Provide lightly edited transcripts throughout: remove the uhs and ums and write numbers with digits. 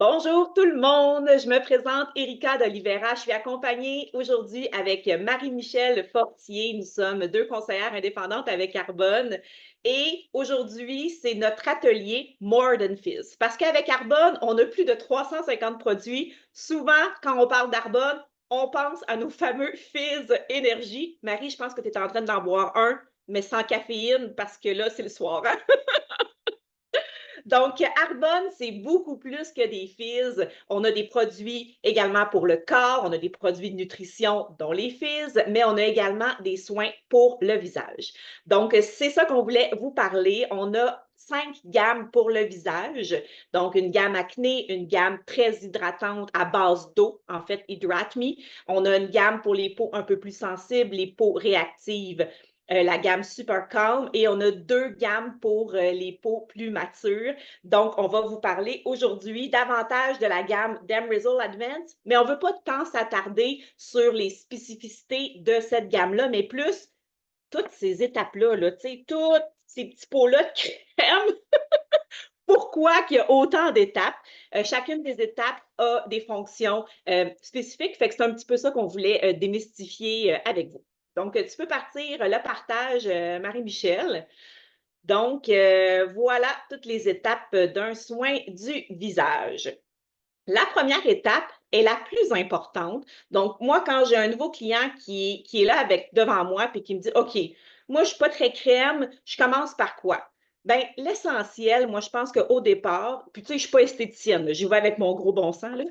Bonjour tout le monde, je me présente Erika d'Olivera. Je suis accompagnée aujourd'hui avec Marie-Michel Fortier. Nous sommes deux conseillères indépendantes avec Arbonne. Et aujourd'hui, c'est notre atelier More Than Fizz. Parce qu'avec Arbonne, on a plus de 350 produits. Souvent, quand on parle d'Arbonne, on pense à nos fameux Fizz Énergie. Marie, je pense que tu es en train d'en boire un, mais sans caféine, parce que là, c'est le soir. Hein? Donc, Arbonne, c'est beaucoup plus que des fizz. On a des produits également pour le corps, on a des produits de nutrition, dont les fizz, mais on a également des soins pour le visage. Donc, c'est ça qu'on voulait vous parler. On a 5 gammes pour le visage. Donc, une gamme acné, une gamme très hydratante à base d'eau, en fait, Hydrate Me. On a une gamme pour les peaux un peu plus sensibles, les peaux réactives, la gamme Super Calm, et on a 2 gammes pour les peaux plus matures. Donc, on va vous parler aujourd'hui davantage de la gamme Damrizzle Advance, mais on ne veut pas tant s'attarder sur les spécificités de cette gamme-là, mais plus toutes ces étapes-là, là, toutes ces petits pots-là de crème. Pourquoi il y a autant d'étapes? Chacune des étapes a des fonctions spécifiques, fait que c'est un petit peu ça qu'on voulait démystifier avec vous. Donc, tu peux partir le partage, Marie-Michel. Donc, voilà toutes les étapes d'un soin du visage. La première étape est la plus importante. Donc, moi, quand j'ai un nouveau client qui est là devant moi et qui me dit, OK, moi, je ne suis pas très crème, je commence par quoi? Bien, l'essentiel, moi, je pense qu'au départ, puis tu sais, je ne suis pas esthéticienne, j'y vais avec mon gros bon sens, là.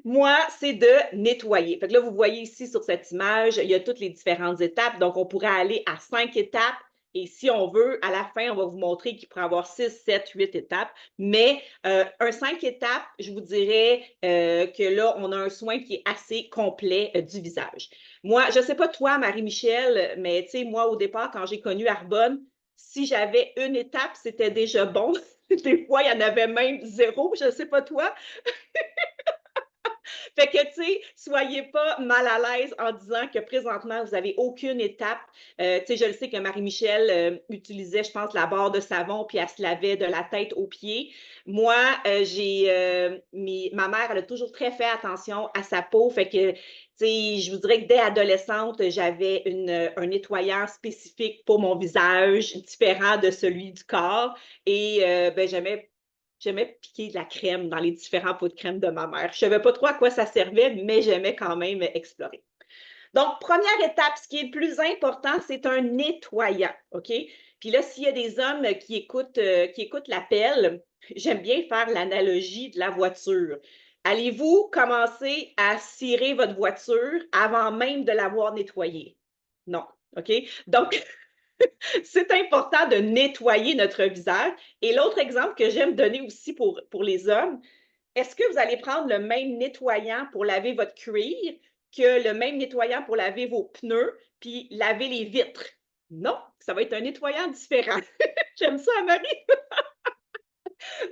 Moi, c'est de nettoyer. Fait que là, vous voyez ici sur cette image, il y a toutes les différentes étapes. Donc, on pourrait aller à 5 étapes. Et si on veut, à la fin, on va vous montrer qu'il pourrait avoir 6, 7, 8 étapes. Mais un 5 étapes, je vous dirais que là, on a un soin qui est assez complet du visage. Moi, je ne sais pas toi, Marie-Michel, mais tu sais, moi, au départ, quand j'ai connu Arbonne, si j'avais une étape, c'était déjà bon. Des fois, il y en avait même 0, je ne sais pas toi. Fait que, tu sais, soyez pas mal à l'aise en disant que présentement, vous n'avez aucune étape. Tu sais, je le sais que Marie-Michel utilisait, je pense, la barre de savon, puis elle se lavait de la tête aux pieds. Moi, ma mère, elle a toujours très fait attention à sa peau. Fait que, tu sais, je vous dirais que dès adolescente, j'avais un nettoyant spécifique pour mon visage, différent de celui du corps. Et ben, j'aimais piquer de la crème dans les différents pots de crème de ma mère. Je ne savais pas trop à quoi ça servait, mais j'aimais quand même explorer. Donc, première étape, ce qui est le plus important, c'est un nettoyant, OK? Puis là, s'il y a des hommes qui écoutent l'appel, j'aime bien faire l'analogie de la voiture. Allez-vous commencer à cirer votre voiture avant même de l'avoir nettoyée? Non, OK? Donc, c'est important de nettoyer notre visage. Et l'autre exemple que j'aime donner aussi pour les hommes, est-ce que vous allez prendre le même nettoyant pour laver votre cuir que le même nettoyant pour laver vos pneus puis laver les vitres? Non, ça va être un nettoyant différent. J'aime ça, Marie.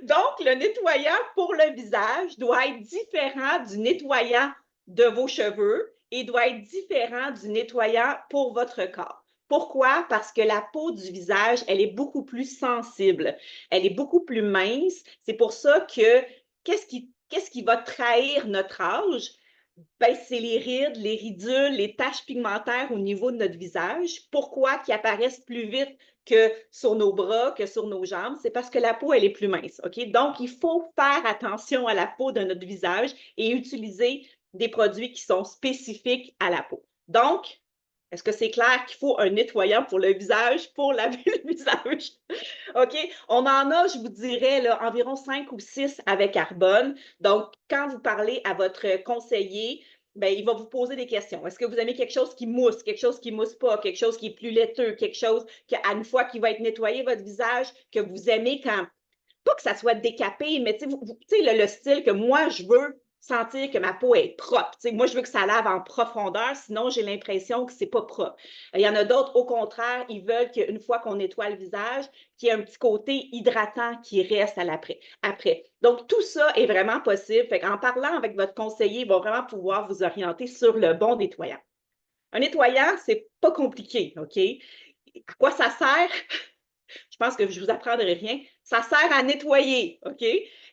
Donc, le nettoyant pour le visage doit être différent du nettoyant de vos cheveux et doit être différent du nettoyant pour votre corps. Pourquoi? Parce que la peau du visage, elle est beaucoup plus sensible. Elle est beaucoup plus mince. C'est pour ça que qu'est-ce qui va trahir notre âge? Ben, c'est les rides, les ridules, les taches pigmentaires au niveau de notre visage. Pourquoi qui apparaissent plus vite que sur nos bras, que sur nos jambes? C'est parce que la peau, elle est plus mince. OK? Donc, il faut faire attention à la peau de notre visage et utiliser des produits qui sont spécifiques à la peau. Donc, est-ce que c'est clair qu'il faut un nettoyant pour le visage pour laver le visage? OK? On en a, je vous dirais, là, environ 5 ou 6 avec Arbonne. Donc, quand vous parlez à votre conseiller, ben, il va vous poser des questions. Est-ce que vous aimez quelque chose qui mousse, quelque chose qui mousse pas, quelque chose qui est plus laiteux, quelque chose qu'à une fois qu'il va être nettoyé, votre visage, que vous aimez quand, pas que ça soit décapé, mais tu sais, le style que moi, je veux sentir que ma peau est propre. T'sais, moi, je veux que ça lave en profondeur, sinon j'ai l'impression que c'est pas propre. Il y en a d'autres, au contraire, ils veulent qu'une fois qu'on nettoie le visage, qu'il y ait un petit côté hydratant qui reste à l'après. Après. Donc, tout ça est vraiment possible. Fait en parlant avec votre conseiller, il va vraiment pouvoir vous orienter sur le bon nettoyant. Un nettoyant, c'est pas compliqué, OK? À quoi ça sert? je pense que je vous apprendrai rien. Ça sert à nettoyer, OK?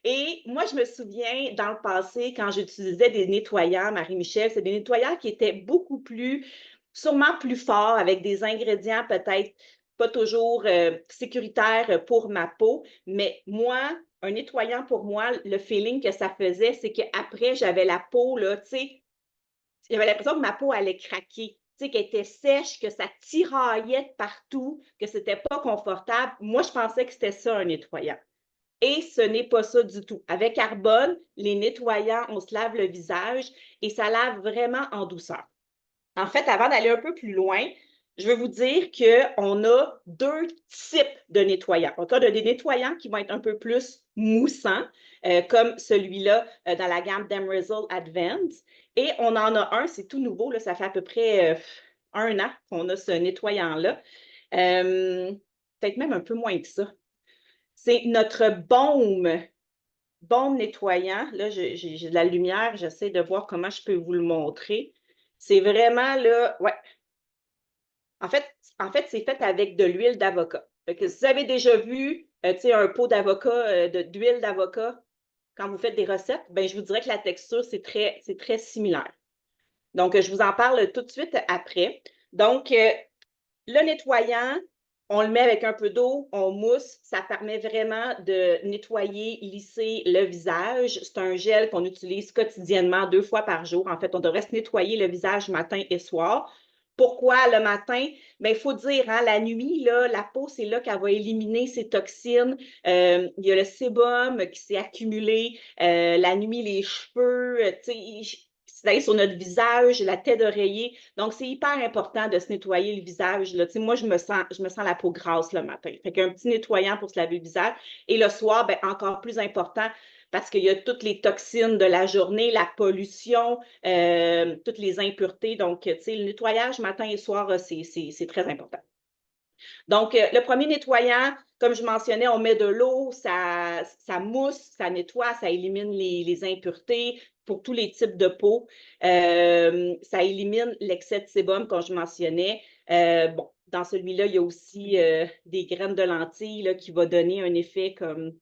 Et moi, je me souviens, dans le passé, quand j'utilisais des nettoyants, Marie-Michel, c'est des nettoyants qui étaient beaucoup plus, sûrement plus forts, avec des ingrédients peut-être pas toujours sécuritaires pour ma peau. Mais moi, un nettoyant pour moi, le feeling que ça faisait, c'est qu'après, j'avais la peau, là, tu sais, j'avais l'impression que ma peau allait craquer, tu sais, qu'elle était sèche, que ça tiraillait de partout, que c'était pas confortable. Moi, je pensais que c'était ça un nettoyant. Et ce n'est pas ça du tout. Avec Carbone, les nettoyants, on se lave le visage et ça lave vraiment en douceur. En fait, avant d'aller un peu plus loin, je veux vous dire qu'on a deux types de nettoyants. Donc, on a des nettoyants qui vont être un peu plus moussants, comme celui-là dans la gamme Demrizzle Advance. Et on en a un, c'est tout nouveau, là, ça fait à peu près 1 an qu'on a ce nettoyant-là. Peut-être même un peu moins que ça. C'est notre baume nettoyant. Là, j'ai de la lumière, j'essaie de voir comment je peux vous le montrer. C'est vraiment là, ouais. En fait, c'est fait avec de l'huile d'avocat. Fait que si vous avez déjà vu, un pot d'avocat, d'huile d'avocat, quand vous faites des recettes, ben, je vous dirais que la texture, c'est très similaire. Donc, je vous en parle tout de suite après. Donc, le nettoyant, on le met avec un peu d'eau, on mousse. Ça permet vraiment de nettoyer, lisser le visage. C'est un gel qu'on utilise quotidiennement 2 fois par jour. En fait, on devrait se nettoyer le visage matin et soir. Pourquoi le matin? Bien, il faut dire, hein, la nuit, là, la peau, c'est là qu'elle va éliminer ses toxines. Il y a le sébum qui s'est accumulé. La nuit, les cheveux, c'est sur notre visage, la tête d'oreiller. Donc, c'est hyper important de se nettoyer le visage. Là. Moi, je me sens la peau grasse le matin. Fait qu'un petit nettoyant pour se laver le visage. Et le soir, ben, encore plus important, parce qu'il y a toutes les toxines de la journée, la pollution, toutes les impuretés. Donc, le nettoyage matin et soir, c'est très important. Donc, le premier nettoyant, comme je mentionnais, on met de l'eau, ça mousse, ça nettoie, ça élimine les impuretés pour tous les types de peau. Ça élimine l'excès de sébum, comme je mentionnais. Bon, dans celui-là, il y a aussi des graines de lentilles là, qui va donner un effet comme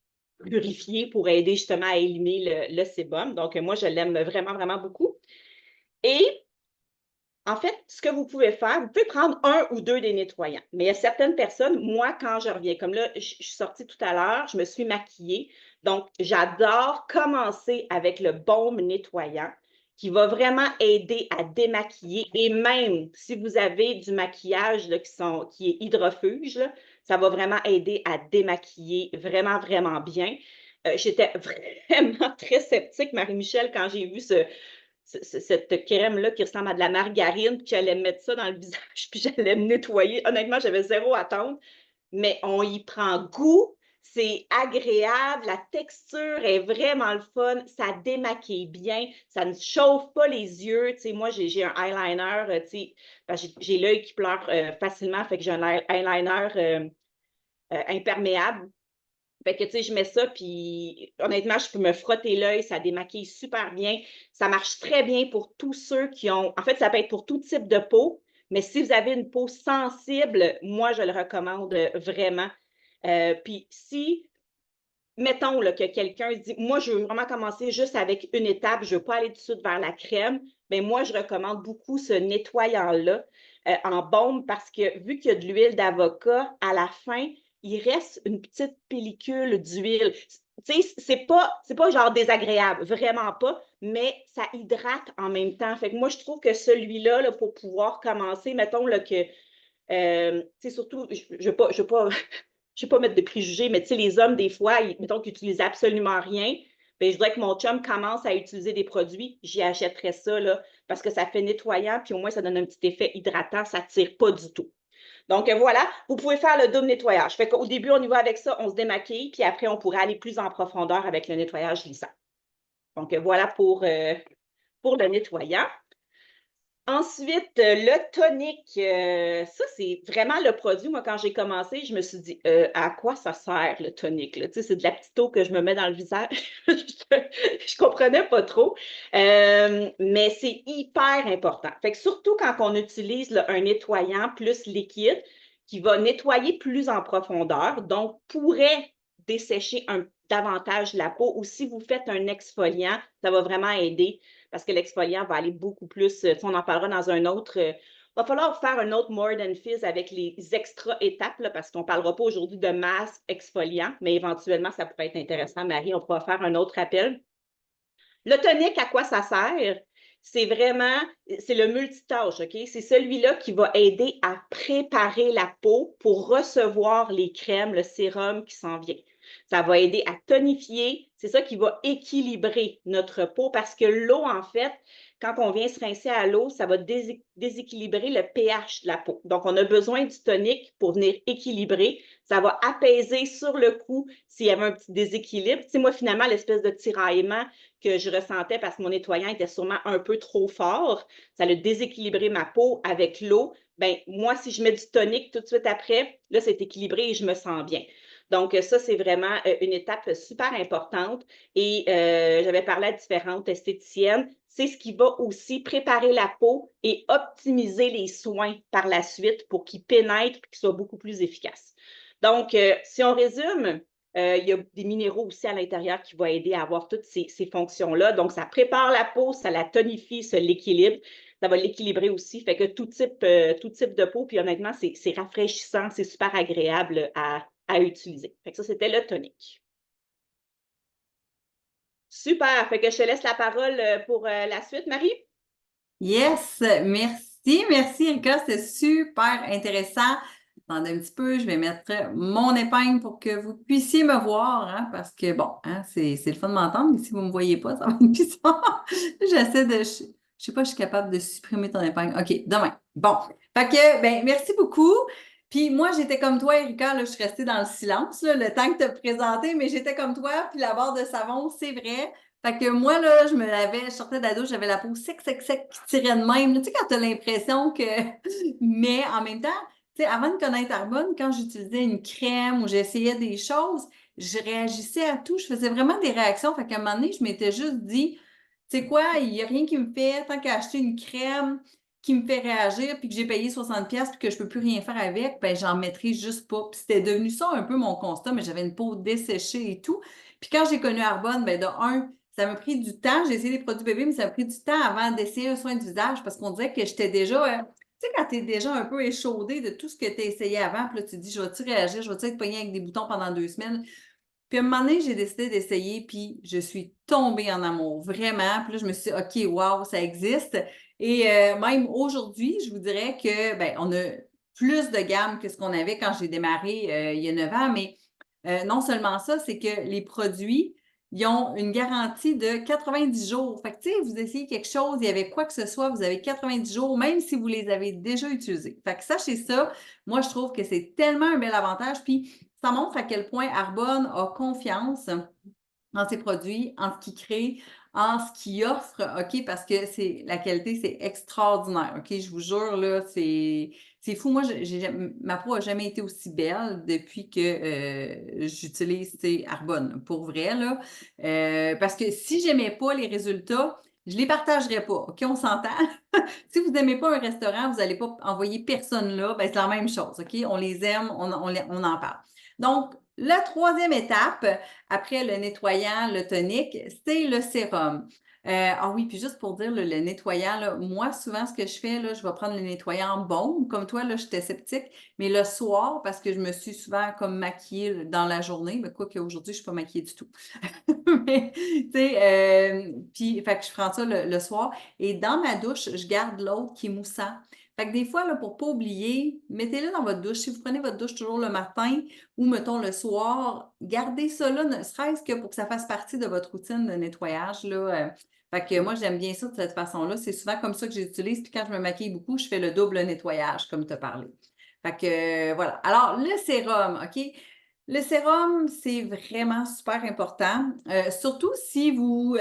purifié pour aider justement à éliminer le sébum. Donc, moi, je l'aime vraiment, vraiment beaucoup. Et en fait, ce que vous pouvez faire, vous pouvez prendre un ou deux des nettoyants. Mais il y a certaines personnes, moi, quand je reviens, comme là, je suis sortie tout à l'heure, je me suis maquillée. Donc, j'adore commencer avec le baume nettoyant qui va vraiment aider à démaquiller. Et même si vous avez du maquillage là, qui est hydrofuge, là, ça va vraiment aider à démaquiller vraiment, vraiment bien. J'étais vraiment très sceptique, Marie-Michel, quand j'ai vu cette crème-là qui ressemble à de la margarine, puis j'allais mettre ça dans le visage, puis j'allais me nettoyer. Honnêtement, j'avais zéro attente, mais on y prend goût, c'est agréable, la texture est vraiment le fun, ça démaquille bien, ça ne chauffe pas les yeux. Tu sais, moi, j'ai un eyeliner, tu sais, j'ai l'œil qui pleure facilement, fait que j'ai un eyeliner imperméable. Fait que, tu sais, je mets ça, puis honnêtement, je peux me frotter l'œil, ça démaquille super bien. Ça marche très bien pour tous ceux qui ont... En fait, ça peut être pour tout type de peau, mais si vous avez une peau sensible, moi, je le recommande vraiment. Puis si, mettons là, que quelqu'un dit, moi, je veux vraiment commencer juste avec une étape, je ne veux pas aller tout de suite vers la crème, bien, moi, je recommande beaucoup ce nettoyant-là en baume parce que vu qu'il y a de l'huile d'avocat, à la fin, il reste une petite pellicule d'huile. Tu sais, c'est pas genre désagréable, vraiment pas, mais ça hydrate en même temps. Fait que moi, je trouve que celui-là, là, pour pouvoir commencer, mettons là, que, tu sais, surtout, je ne veux pas je ne vais pas mettre de préjugés, mais tu sais, les hommes, des fois, mettons qu'ils n'utilisent absolument rien. Bien, je voudrais que mon chum commence à utiliser des produits. J'y achèterais ça, là, parce que ça fait nettoyant, puis au moins, ça donne un petit effet hydratant. Ça ne tire pas du tout. Donc, voilà, vous pouvez faire le double nettoyage. Fait qu'au début, on y va avec ça, on se démaquille, puis après, on pourrait aller plus en profondeur avec le nettoyage lissant. Donc, voilà pour le nettoyant. Ensuite, le tonique, ça, c'est vraiment le produit. Moi, quand j'ai commencé, je me suis dit, à quoi ça sert le tonique? Là? Tu sais, c'est de la petite eau que je me mets dans le visage. Je ne comprenais pas trop. Mais c'est hyper important. Fait que surtout quand on utilise là, un nettoyant plus liquide, qui va nettoyer plus en profondeur, donc pourrait dessécher davantage la peau. Ou si vous faites un exfoliant, ça va vraiment aider parce que l'exfoliant va aller beaucoup plus, on en parlera dans un autre. Va falloir faire un autre More Than Fizz avec les extra étapes, là, parce qu'on ne parlera pas aujourd'hui de masque exfoliant, mais éventuellement, ça pourrait être intéressant, Marie. On pourra faire un autre appel. Le tonique, à quoi ça sert? C'est le multitâche, OK? C'est celui-là qui va aider à préparer la peau pour recevoir les crèmes, le sérum qui s'en vient. Ça va aider à tonifier. C'est ça qui va équilibrer notre peau parce que l'eau, en fait, quand on vient se rincer à l'eau, ça va déséquilibrer le pH de la peau. Donc, on a besoin du tonique pour venir équilibrer. Ça va apaiser sur le coup s'il y avait un petit déséquilibre. Tu sais, moi, finalement, l'espèce de tiraillement que je ressentais parce que mon nettoyant était sûrement un peu trop fort, ça a déséquilibré ma peau avec l'eau. Ben, moi, si je mets du tonique tout de suite après, là, c'est équilibré et je me sens bien. Donc, ça, c'est vraiment une étape super importante. Et j'avais parlé à différentes esthéticiennes. C'est ce qui va aussi préparer la peau et optimiser les soins par la suite pour qu'ils pénètrent et qu'ils soient beaucoup plus efficaces. Donc, si on résume, il y a des minéraux aussi à l'intérieur qui vont aider à avoir toutes ces fonctions-là. Donc, ça prépare la peau, ça la tonifie, ça l'équilibre. Ça va l'équilibrer aussi. Fait que tout type de peau, puis honnêtement, c'est rafraîchissant, c'est super agréable à utiliser. Fait que ça, c'était le tonique. Super. Fait que je te laisse la parole pour la suite, Marie. Yes, merci, merci Erika, c'était super intéressant. Attendez un petit peu, je vais mettre mon épingle pour que vous puissiez me voir, hein, parce que bon, hein, c'est le fun de m'entendre, mais si vous ne me voyez pas, ça va être bizarre. J'essaie de, je sais pas, je suis capable de supprimer ton épingle. OK, demain. Bon, fait que, ben, merci beaucoup. Puis moi, j'étais comme toi, Erika, là, je suis restée dans le silence, là, le temps que tu as présenté, mais j'étais comme toi, puis la barre de savon, c'est vrai. Fait que moi, là, je me lavais, je sortais de la douche, j'avais la peau sec, sec, sec, qui tirait de même. Tu sais, quand tu as l'impression que. Mais en même temps, tu sais, avant de connaître Arbonne, quand j'utilisais une crème ou j'essayais des choses, je réagissais à tout. Je faisais vraiment des réactions. Fait qu'à un moment donné, je m'étais juste dit, tu sais quoi, il n'y a rien qui me fait, tant qu'à acheter une crème qui me fait réagir, puis que j'ai payé 60$ puis que je peux plus rien faire avec, ben j'en mettrai juste pas. Puis c'était devenu ça un peu mon constat, mais j'avais une peau desséchée et tout. Puis quand j'ai connu Arbonne, ben de un, ça m'a pris du temps. J'ai essayé des produits bébés, mais ça m'a pris du temps avant d'essayer un soin de visage parce qu'on dirait que j'étais déjà, tu sais, quand tu es déjà un peu échaudé de tout ce que tu as essayé avant, puis là, tu te dis, je vais-tu réagir, je vais-tu être pognée avec des boutons pendant 2 semaines? Puis à un moment donné, j'ai décidé d'essayer, puis je suis tombée en amour, vraiment. Puis là, je me suis dit, OK, wow, ça existe. Et même aujourd'hui, je vous dirais que, ben, on a plus de gamme que ce qu'on avait quand j'ai démarré il y a 9 ans, mais non seulement ça, c'est que les produits, ils ont une garantie de 90 jours. Fait que, tu sais, vous essayez quelque chose, il y avait quoi que ce soit, vous avez 90 jours, même si vous les avez déjà utilisés. Fait que sachez ça, moi, je trouve que c'est tellement un bel avantage. Puis, ça montre à quel point Arbonne a confiance en ses produits, en ce qu'il crée, en ce qu'il offre, OK? Parce que la qualité, c'est extraordinaire, OK? Je vous jure, là, c'est fou. Moi, ma peau n'a jamais été aussi belle depuis que j'utilise, Arbonne, pour vrai, là. Parce que si j'aimais pas les résultats, je les partagerais pas, OK? On s'entend? Si vous n'aimez pas un restaurant, vous n'allez pas envoyer personne là, ben, c'est la même chose, OK? On les aime, on en parle. Donc, la troisième étape, après le nettoyant, le tonique, c'est le sérum. Ah oui, puis juste pour dire, le nettoyant, là, moi, souvent, ce que je fais, là, je vais prendre le nettoyant en baume. Comme toi, là, j'étais sceptique. Mais le soir, parce que je me suis souvent comme maquillée dans la journée, mais quoi qu'aujourd'hui, je ne suis pas maquillée du tout. Mais, tu sais, puis, fait que je prends ça le soir. Et dans ma douche, je garde l'autre qui est moussant. Fait que des fois, là, pour ne pas oublier, mettez-le dans votre douche. Si vous prenez votre douche toujours le matin ou, mettons, le soir, gardez ça là, ne serait-ce que pour que ça fasse partie de votre routine de nettoyage, là. Fait que moi, j'aime bien ça de cette façon-là. C'est souvent comme ça que j'utilise. Puis quand je me maquille beaucoup, je fais le double nettoyage, comme tu as parlé. Fait que voilà. Alors, le sérum, OK? Le sérum, c'est vraiment super important, surtout si vous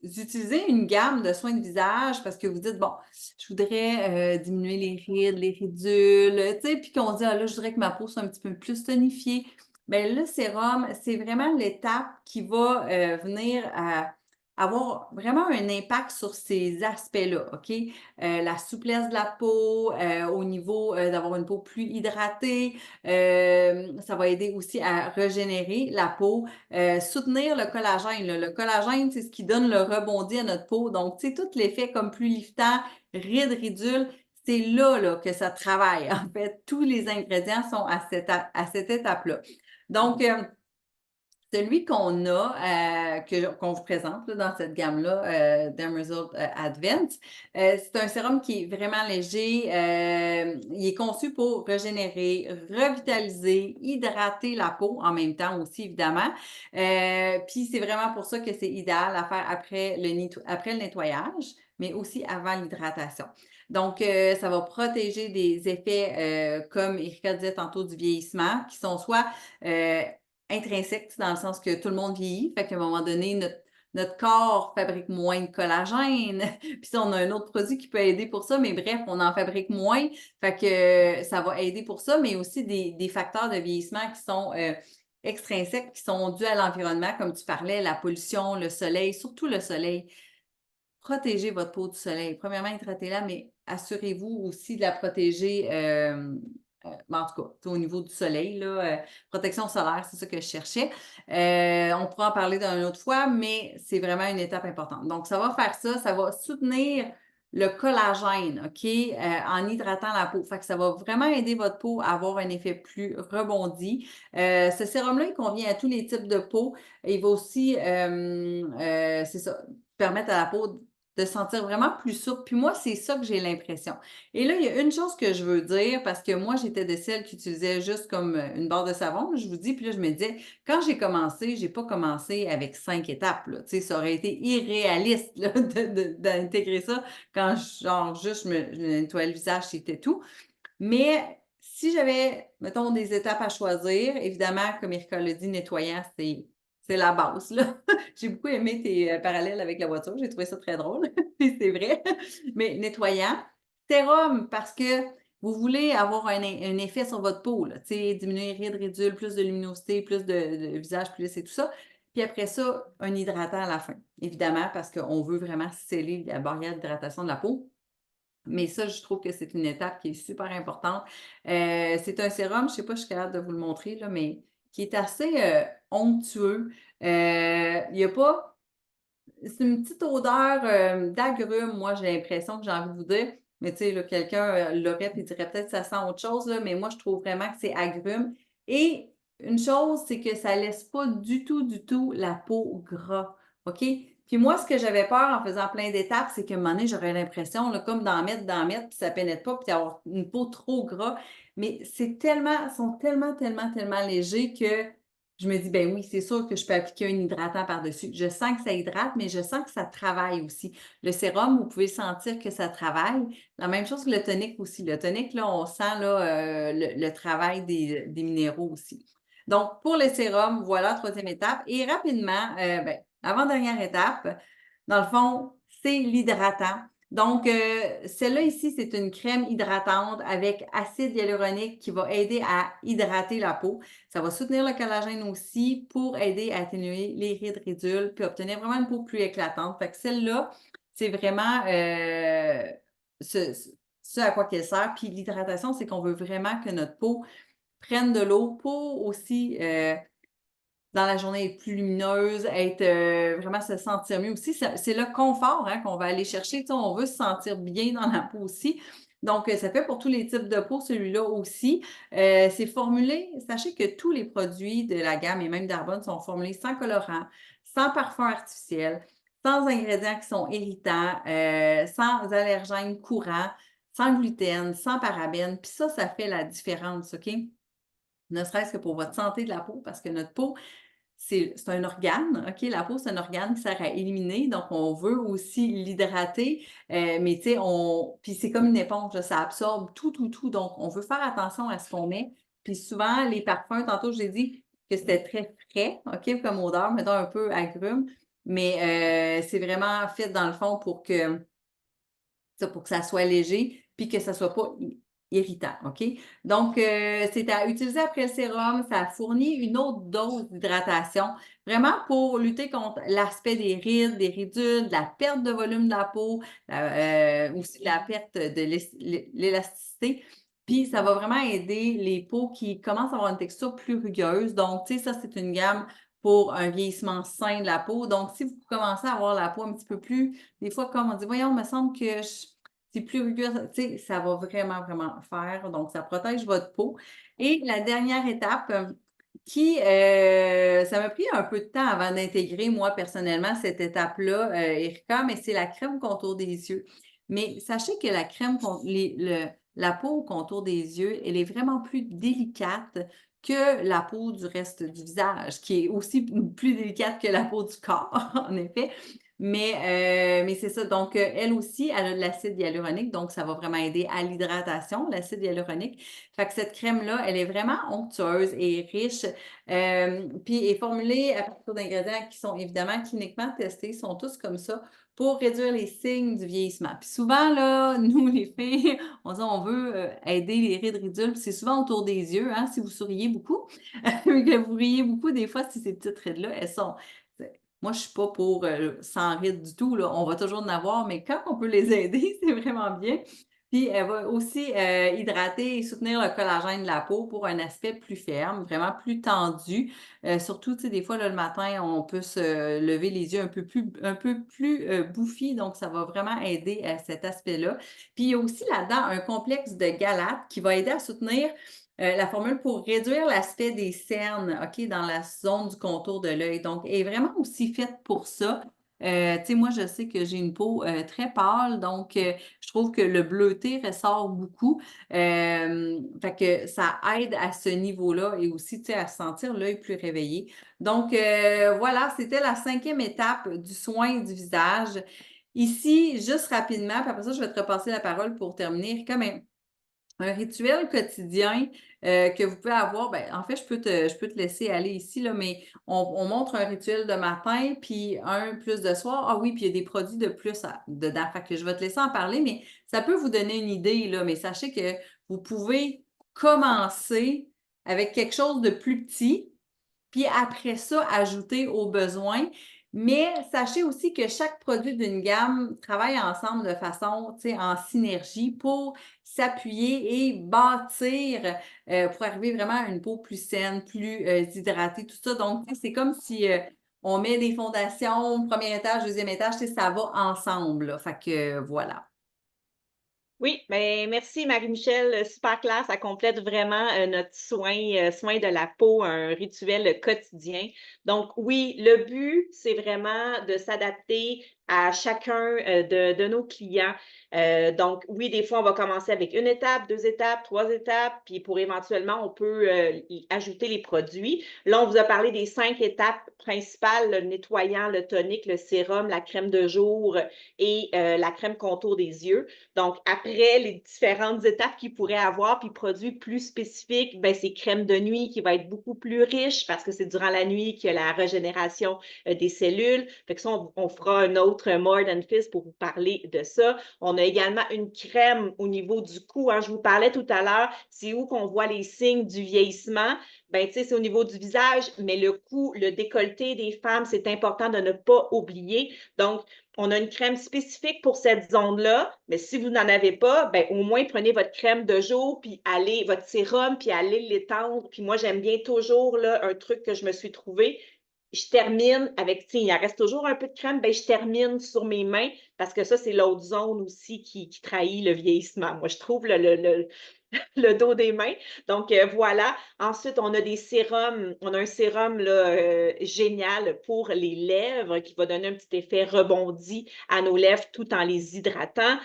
utilisez une gamme de soins de visage parce que vous dites, bon, je voudrais diminuer les rides, les ridules, tu sais, puis qu'on dit, ah là, je voudrais que ma peau soit un petit peu plus tonifiée. Bien, le sérum, c'est vraiment l'étape qui va venir avoir vraiment un impact sur ces aspects-là, OK? La souplesse de la peau, au niveau d'avoir une peau plus hydratée, ça va aider aussi à régénérer la peau, soutenir le collagène. Là. Le collagène, c'est ce qui donne le rebondi à notre peau. Donc, tu sais, tout l'effet comme plus liftant, rides, ridules, c'est là, que ça travaille. En fait, tous les ingrédients sont à cette étape-là. Donc, celui qu'on a, qu'on vous présente là, dans cette gamme-là, Dermaresult Advance, c'est un sérum qui est vraiment léger. Il est conçu pour régénérer, revitaliser, hydrater la peau en même temps aussi, évidemment. Puis c'est vraiment pour ça que c'est idéal à faire après le nettoyage, mais aussi avant l'hydratation. Donc, ça va protéger des effets, comme Erika disait tantôt, du vieillissement, qui sont soit intrinsèque, dans le sens que tout le monde vieillit, fait qu'à un moment donné, notre corps fabrique moins de collagène. Puis ça, on a un autre produit qui peut aider pour ça, mais bref, on en fabrique moins, fait que ça va aider pour ça, mais aussi des facteurs de vieillissement qui sont extrinsèques, qui sont dus à l'environnement, comme tu parlais, la pollution, le soleil, surtout le soleil. Protégez votre peau du soleil. Premièrement, hydratez-la, mais assurez-vous aussi de la protéger, en tout cas, au niveau du soleil, là, protection solaire, c'est ça que je cherchais. On pourra en parler d'une autre fois, mais c'est vraiment une étape importante. Donc, ça va faire ça va soutenir le collagène, OK, en hydratant la peau. Fait que ça va vraiment aider votre peau à avoir un effet plus rebondi. Ce sérum-là, il convient à tous les types de peau. Il va aussi, c'est ça, permettre à la peau de se sentir vraiment plus souple. Puis moi, c'est ça que j'ai l'impression. Et là, il y a une chose que je veux dire, parce que moi, j'étais de celles qui utilisaient juste comme une barre de savon, je vous dis, puis là, je me disais, quand j'ai commencé, j'ai pas commencé avec 5 étapes, là. Tu sais, ça aurait été irréaliste, là, d'intégrer ça quand, genre, juste je me nettoyais le visage, c'était tout. Mais si j'avais, mettons, des étapes à choisir, évidemment, comme Erika l'a dit, nettoyant, c'est la base, là. J'ai beaucoup aimé tes parallèles avec la voiture. J'ai trouvé ça très drôle. Puis c'est vrai. Mais nettoyant. Sérum, parce que vous voulez avoir un effet sur votre peau, là. Tu sais, diminuer les rides, ridules, plus de luminosité, plus de visage plus et tout ça. Puis après ça, un hydratant à la fin. Évidemment, parce qu'on veut vraiment sceller la barrière d'hydratation de la peau. Mais ça, je trouve que c'est une étape qui est super importante. C'est un sérum, je ne sais pas si je suis capable de vous le montrer, là, mais qui est assez onctueux. Il n'y a pas. C'est une petite odeur d'agrumes, moi, j'ai l'impression que j'ai envie de vous dire. Mais tu sais, là, quelqu'un l'aurait et dirait peut-être que ça sent autre chose, là, mais moi, je trouve vraiment que c'est agrumes. Et une chose, c'est que ça ne laisse pas du tout la peau gras. OK? Puis moi, ce que j'avais peur en faisant plein d'étapes, c'est qu'à un moment donné, j'aurais l'impression, là, comme d'en mettre, puis ça pénètre pas, puis d'avoir une peau trop gras. Mais c'est tellement, sont tellement légers que je me dis, ben oui, c'est sûr que je peux appliquer un hydratant par-dessus. Je sens que ça hydrate, mais je sens que ça travaille aussi. Le sérum, vous pouvez sentir que ça travaille. La même chose que le tonique aussi. Le tonique, là, on sent là, le travail des minéraux aussi. Donc, pour le sérum, voilà, troisième étape. Et rapidement, avant-dernière étape, dans le fond, c'est l'hydratant. Donc, celle-là ici, c'est une crème hydratante avec acide hyaluronique qui va aider à hydrater la peau. Ça va soutenir le collagène aussi pour aider à atténuer les rides ridules puis obtenir vraiment une peau plus éclatante. Fait que celle-là, c'est vraiment ce à quoi qu'elle sert. Puis l'hydratation, c'est qu'on veut vraiment que notre peau prenne de l'eau pour aussi dans la journée être plus lumineuse, être vraiment se sentir mieux aussi. C'est le confort hein, qu'on va aller chercher. Tu sais, on veut se sentir bien dans la peau aussi. Donc, ça fait pour tous les types de peau, celui-là aussi. C'est formulé, sachez que tous les produits de la gamme et même d'Arbonne sont formulés sans colorant, sans parfum artificiel, sans ingrédients qui sont irritants, sans allergènes courants, sans gluten, sans parabènes. Puis ça fait la différence, OK? Ne serait-ce que pour votre santé de la peau, parce que notre peau, c'est un organe, OK? La peau, c'est un organe qui sert à éliminer, donc on veut aussi l'hydrater, mais tu sais, puis c'est comme une éponge, là, ça absorbe tout, donc on veut faire attention à ce qu'on met. Puis souvent, les parfums, tantôt, j'ai dit que c'était très frais, OK, comme odeur, mettons un peu agrume, mais c'est vraiment fait dans le fond pour que ça soit léger, puis que ça soit pas irritant, OK? Donc, c'est à utiliser après le sérum. Ça fournit une autre dose d'hydratation, vraiment pour lutter contre l'aspect des rides, des ridules, de la perte de volume de la peau, aussi de la perte de l'élasticité. Puis, ça va vraiment aider les peaux qui commencent à avoir une texture plus rugueuse. Donc, tu sais, ça, c'est une gamme pour un vieillissement sain de la peau. Donc, si vous commencez à avoir la peau un petit peu plus, des fois, comme on dit, voyons, il me semble que c'est plus rugueux, tu sais, ça va vraiment, vraiment faire. Donc, ça protège votre peau. Et la dernière étape, ça m'a pris un peu de temps avant d'intégrer, moi, personnellement, cette étape-là, Erika, mais c'est la crème contour des yeux. Mais sachez que la crème, la peau au contour des yeux, elle est vraiment plus délicate que la peau du reste du visage, qui est aussi plus délicate que la peau du corps, en effet. Mais c'est ça. Donc, elle aussi, elle a de l'acide hyaluronique, donc ça va vraiment aider à l'hydratation, l'acide hyaluronique. Fait que cette crème-là, elle est vraiment onctueuse et riche, puis est formulée à partir d'ingrédients qui sont évidemment cliniquement testés, sont tous comme ça, pour réduire les signes du vieillissement. Puis souvent, là, nous, les filles, on dit on veut aider les rides ridules, puis c'est souvent autour des yeux, hein, si vous souriez beaucoup, que vous riez beaucoup, des fois, si ces petites rides-là, elles sont... Moi, je suis pas pour sans rides du tout, là. On va toujours en avoir, mais quand on peut les aider, c'est vraiment bien. Puis, elle va aussi hydrater et soutenir le collagène de la peau pour un aspect plus ferme, vraiment plus tendu. Surtout, tu sais, des fois, là, le matin, on peut se lever les yeux un peu plus bouffis, donc ça va vraiment aider à cet aspect-là. Puis, il y a aussi là-dedans un complexe de galates qui va aider à soutenir la formule pour réduire l'aspect des cernes, OK, dans la zone du contour de l'œil. Donc, elle est vraiment aussi faite pour ça. Tu sais, moi, je sais que j'ai une peau très pâle, donc je trouve que le bleuté ressort beaucoup. Fait que ça aide à ce niveau-là et aussi, tu sais, à sentir l'œil plus réveillé. Donc, voilà, c'était la 5e étape du soin du visage. Ici, juste rapidement, puis après ça, je vais te repasser la parole pour terminer. Comme un rituel quotidien que vous pouvez avoir, ben, en fait, je peux te laisser aller ici, là, mais on montre un rituel de matin, puis un plus de soir. Ah oui, puis il y a des produits de plus dedans. Fait que je vais te laisser en parler, mais ça peut vous donner une idée, là, mais sachez que vous pouvez commencer avec quelque chose de plus petit, puis après ça, ajouter aux besoins. Mais sachez aussi que chaque produit d'une gamme travaille ensemble de façon, tu sais, en synergie pour s'appuyer et bâtir pour arriver vraiment à une peau plus saine, plus hydratée, tout ça. Donc, tu sais, c'est comme si on met des fondations, premier étage, deuxième étage, tu sais, ça va ensemble, là. Fait que voilà. Oui, mais merci Marie-Michel, super clair, ça complète vraiment notre soin de la peau, un rituel quotidien. Donc oui, le but, c'est vraiment de s'adapter à chacun de nos clients. Donc oui, des fois, on va commencer avec une étape, 2 étapes, 3 étapes, puis pour éventuellement, on peut y ajouter les produits. Là, on vous a parlé des 5 étapes principales, le nettoyant, le tonique, le sérum, la crème de jour et la crème contour des yeux. Donc, après les différentes étapes qu'il pourrait avoir, puis produits plus spécifiques, ben, c'est crème de nuit qui va être beaucoup plus riche parce que c'est durant la nuit qu'il y a la régénération des cellules. Fait que ça, on fera un autre More Than Fizz pour vous parler de ça. On a également une crème au niveau du cou. Hein. Je vous parlais tout à l'heure, c'est où qu'on voit les signes du vieillissement. Ben, tu sais, c'est au niveau du visage, mais le cou, le décolleté des femmes, c'est important de ne pas oublier. Donc, on a une crème spécifique pour cette zone-là, mais si vous n'en avez pas, ben, au moins prenez votre crème de jour, puis allez, votre sérum, puis allez l'étendre. Puis moi, j'aime bien toujours là, un truc que je me suis trouvé. Je termine avec, il en reste toujours un peu de crème, ben, je termine sur mes mains parce que ça, c'est l'autre zone aussi qui trahit le vieillissement. Moi, je trouve le dos des mains. Donc, voilà. Ensuite, on a des sérums. On a un sérum là, génial pour les lèvres qui va donner un petit effet rebondi à nos lèvres tout en les hydratant.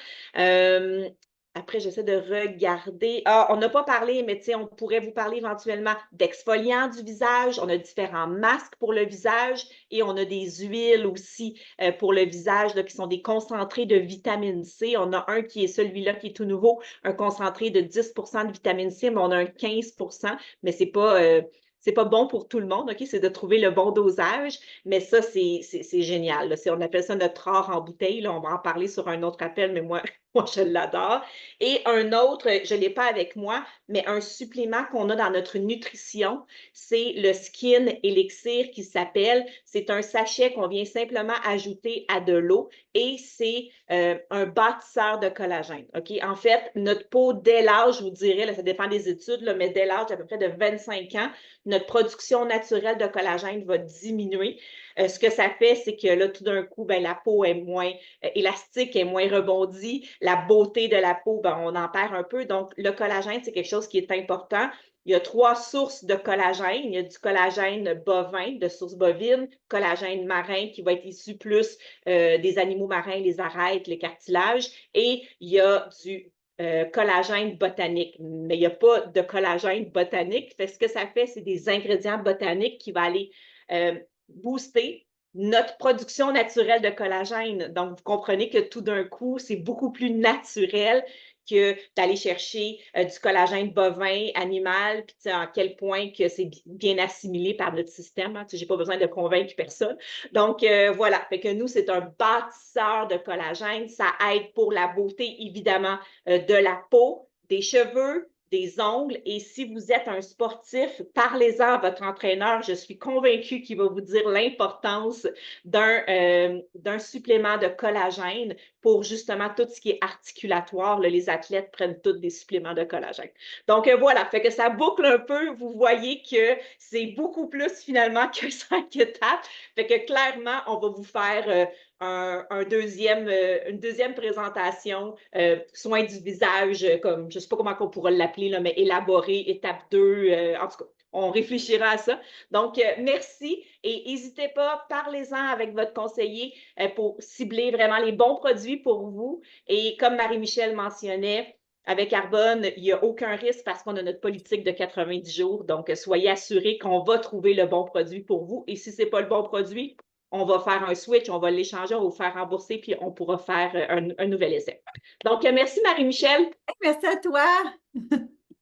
Après, j'essaie de regarder. Ah, on n'a pas parlé, mais on pourrait vous parler éventuellement d'exfoliants du visage. On a différents masques pour le visage et on a des huiles aussi pour le visage là, qui sont des concentrés de vitamine C. On a un qui est celui-là qui est tout nouveau, un concentré de 10 de vitamine C, mais on a un 15 mais c'est pas bon pour tout le monde, OK? C'est de trouver le bon dosage, mais ça, c'est génial. Là. On appelle ça notre or en bouteille. Là. On va en parler sur un autre appel, mais moi, Moi, je l'adore. Et un autre, je ne l'ai pas avec moi, mais un supplément qu'on a dans notre nutrition, c'est le Skin Elixir qui s'appelle. C'est un sachet qu'on vient simplement ajouter à de l'eau et c'est un bâtisseur de collagène. OK? En fait, notre peau, dès l'âge, je vous dirais, là, ça dépend des études, là, mais dès l'âge d'à peu près de 25 ans, notre production naturelle de collagène va diminuer. Ce que ça fait, c'est que là, tout d'un coup, ben, la peau est moins élastique, est moins rebondie. La beauté de la peau, ben, on en perd un peu. Donc, le collagène, c'est quelque chose qui est important. Il y a 3 sources de collagène. Il y a du collagène bovin, de source bovine, collagène marin qui va être issu plus des animaux marins, les arêtes, les cartilages. Et il y a du collagène botanique. Mais il n'y a pas de collagène botanique. Ce que ça fait, c'est des ingrédients botaniques qui vont aller booster notre production naturelle de collagène. Donc, vous comprenez que tout d'un coup, c'est beaucoup plus naturel que d'aller chercher du collagène bovin, animal, puis à quel point que c'est bien assimilé par notre système. Hein, je n'ai pas besoin de convaincre personne. Donc, voilà. Fait que nous, c'est un bâtisseur de collagène. Ça aide pour la beauté, évidemment, de la peau, des cheveux, des ongles. Et si vous êtes un sportif, parlez-en à votre entraîneur. Je suis convaincue qu'il va vous dire l'importance d'un supplément de collagène pour justement tout ce qui est articulatoire. Là, les athlètes prennent tous des suppléments de collagène. Donc voilà, fait que ça boucle un peu. Vous voyez que c'est beaucoup plus finalement que 5 étapes. Fait que clairement, on va vous faire une deuxième présentation, soins du visage, comme je ne sais pas comment on pourra l'appeler, là, mais élaboré, étape 2, en tout cas. On réfléchira à ça. Donc, merci et n'hésitez pas, parlez-en avec votre conseiller pour cibler vraiment les bons produits pour vous. Et comme Marie-Michel mentionnait, avec Arbonne, il n'y a aucun risque parce qu'on a notre politique de 90 jours. Donc, soyez assurés qu'on va trouver le bon produit pour vous. Et si ce n'est pas le bon produit, on va faire un switch, on va l'échanger, on va vous faire rembourser, puis on pourra faire un nouvel essai. Donc, merci Marie-Michel. Merci à toi.